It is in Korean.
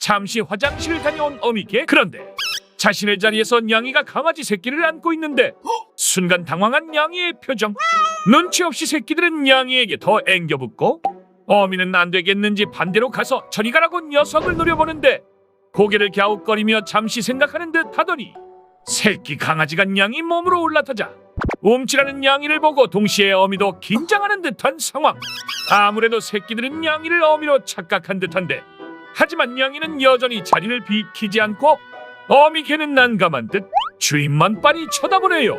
잠시 화장실을 다녀온 어미개. 그런데 자신의 자리에서 냥이가 강아지 새끼를 안고 있는데 순간 당황한 냥이의 표정. 눈치 없이 새끼들은 냥이에게 더 앵겨붙고 어미는 안 되겠는지 반대로 가서 저리 가라고 녀석을 노려보는데 고개를 갸웃거리며 잠시 생각하는 듯 하더니 새끼 강아지가 냥이 몸으로 올라타자 움찔하는 냥이를 보고 동시에 어미도 긴장하는 듯한 상황. 아무래도 새끼들은 냥이를 어미로 착각한 듯한데 하지만 냥이는 여전히 자리를 비키지 않고 어미 개는 난감한 듯 주인만 빤히 쳐다보네요.